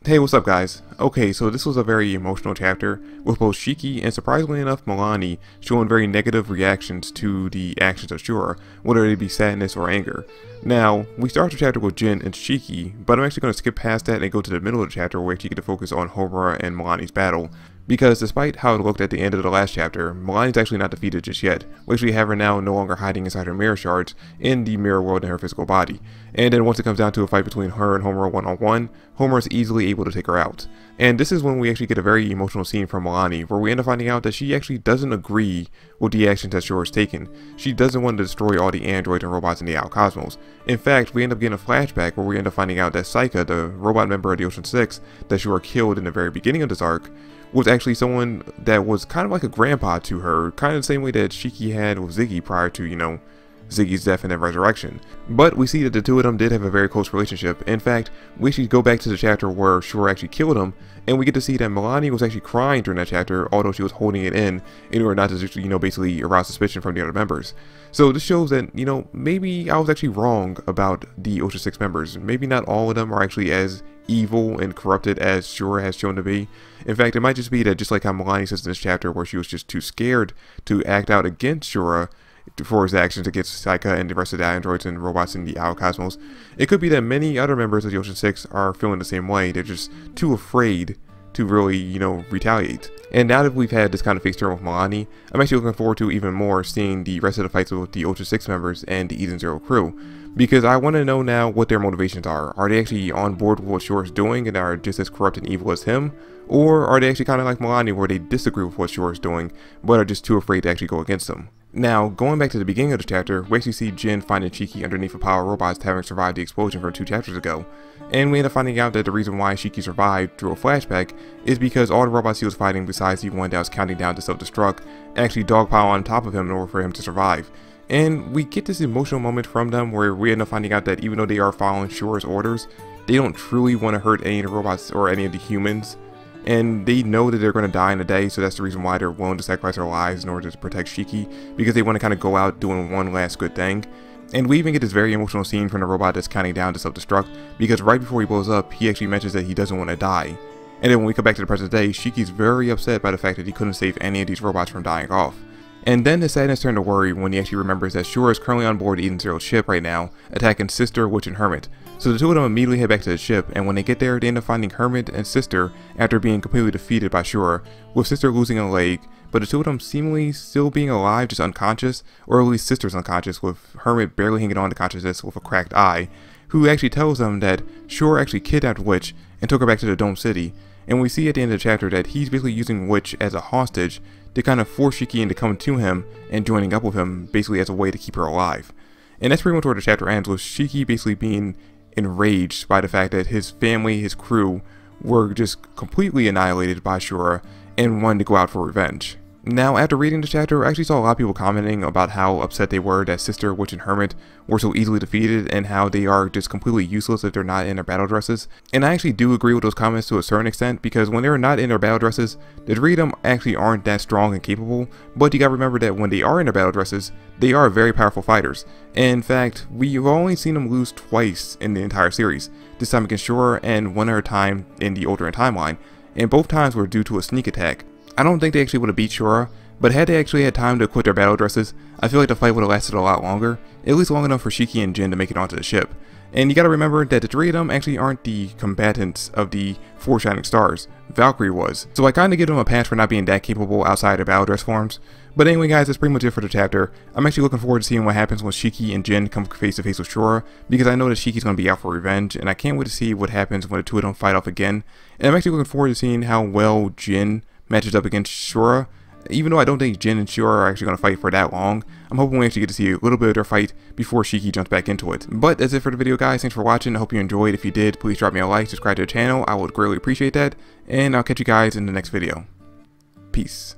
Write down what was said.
Hey, what's up guys? Okay, so this was a very emotional chapter with both Shiki and surprisingly enough Milani showing very negative reactions to the actions of Shura, whether it be sadness or anger. Now, we start the chapter with Jin and Shiki, but I'm actually going to skip past that and go to the middle of the chapter where we actually get to focus on Homura and Milani's battle. Because despite how it looked at the end of the last chapter, Milani's actually not defeated just yet. We actually have her now no longer hiding inside her mirror shards in the mirror world in her physical body. And then once it comes down to a fight between her and Homura one-on-one, Homura is easily able to take her out. And this is when we actually get a very emotional scene from Milani, where we end up finding out that she actually doesn't agree with the actions that Shura has taken. She doesn't want to destroy all the androids and robots in the outer cosmos. In fact, we end up getting a flashback where we end up finding out that Saika, the robot member of the Ocean 6 that Shura killed in the very beginning of this arc, was actually someone that was kind of like a grandpa to her, kind of the same way that Shiki had with Ziggy prior to, Ziggy's death and then resurrection. But we see that the two of them did have a very close relationship. In fact, we actually go back to the chapter where Shura actually killed him, and we get to see that Milani was actually crying during that chapter, although she was holding it in order not to just, basically arouse suspicion from the other members. So this shows that, maybe I was actually wrong about the Ocean 6 members. Maybe not all of them are actually as evil and corrupted as Shura has shown to be. In fact, it might just be that, just like how Milani says in this chapter, where she was just too scared to act out against Shura for his actions against Saika and the rest of the androids and robots in the outer cosmos, it could be that many other members of the Ocean 6 are feeling the same way. They're just too afraid to really, retaliate. And now that we've had this kind of face turn with Milani, I'm actually looking forward to even more seeing the rest of the fights with the Ocean 6 members and the Eden Zero crew. Because I want to know now what their motivations are. Are they actually on board with what Shura's doing and are just as corrupt and evil as him? Or are they actually kind of like Milani, where they disagree with what Shura's doing, but are just too afraid to actually go against him? Now, going back to the beginning of the chapter, we actually see Jin finding Shiki underneath a pile of robots having survived the explosion from 2 chapters ago. And we end up finding out that the reason why Shiki survived through a flashback is because all the robots he was fighting, besides the one that was counting down to self-destruct, actually dogpile on top of him in order for him to survive. And we get this emotional moment from them where we end up finding out that even though they are following Shura's orders, they don't truly want to hurt any of the robots or any of the humans. And they know that they're going to die in a day, so that's the reason why they're willing to sacrifice their lives in order to protect Shiki, because they want to kind of go out doing one last good thing. And we even get this very emotional scene from the robot that's counting down to self-destruct, because right before he blows up, he actually mentions that he doesn't want to die. And then when we come back to the present day, Shiki's very upset by the fact that he couldn't save any of these robots from dying off. And then his sadness turned to worry when he actually remembers that Shura is currently on board Eden Zero's ship right now, attacking Sister, Witch, and Hermit. So the two of them immediately head back to the ship, and when they get there, they end up finding Hermit and Sister after being completely defeated by Shura, with Sister losing a leg, but the two of them seemingly still being alive, just unconscious, or at least Sister's unconscious, with Hermit barely hanging on to consciousness with a cracked eye, who actually tells them that Shura actually kidnapped Witch and took her back to the Dome City. And we see at the end of the chapter that he's basically using Witch as a hostage to kind of force Shiki into coming to him and joining up with him, basically as a way to keep her alive. And that's pretty much where the chapter ends, with Shiki basically being enraged by the fact that his family, his crew, were just completely annihilated by Shura and wanted to go out for revenge. Now, after reading the chapter, I actually saw a lot of people commenting about how upset they were that Sister, Witch, and Hermit were so easily defeated and how they are just completely useless if they're not in their battle dresses. And I actually do agree with those comments to a certain extent, because when they're not in their battle dresses, the 3 of them actually aren't that strong and capable, but you gotta remember that when they are in their battle dresses, they are very powerful fighters. In fact, we've only seen them lose twice in the entire series, this time against Shura and one other time in the alternate timeline, and both times were due to a sneak attack. I don't think they actually would have beat Shura, but had they actually had time to equip their battle dresses, I feel like the fight would have lasted a lot longer, at least long enough for Shiki and Jin to make it onto the ship. And you gotta remember that the 3 of them actually aren't the combatants of the 4 Shining Stars. Valkyrie was. So I kinda give them a pass for not being that capable outside of battle dress forms. But anyway guys, that's pretty much it for the chapter. I'm actually looking forward to seeing what happens when Shiki and Jin come face to face with Shura, because I know that Shiki's gonna be out for revenge, and I can't wait to see what happens when the 2 of them fight off again. And I'm actually looking forward to seeing how well Jin matches up against Shura. Even though I don't think Jin and Shura are actually going to fight for that long, I'm hoping we actually get to see a little bit of their fight before Shiki jumps back into it. But that's it for the video guys, thanks for watching, I hope you enjoyed. If you did, please drop me a like, subscribe to the channel, I would greatly appreciate that, and I'll catch you guys in the next video. Peace.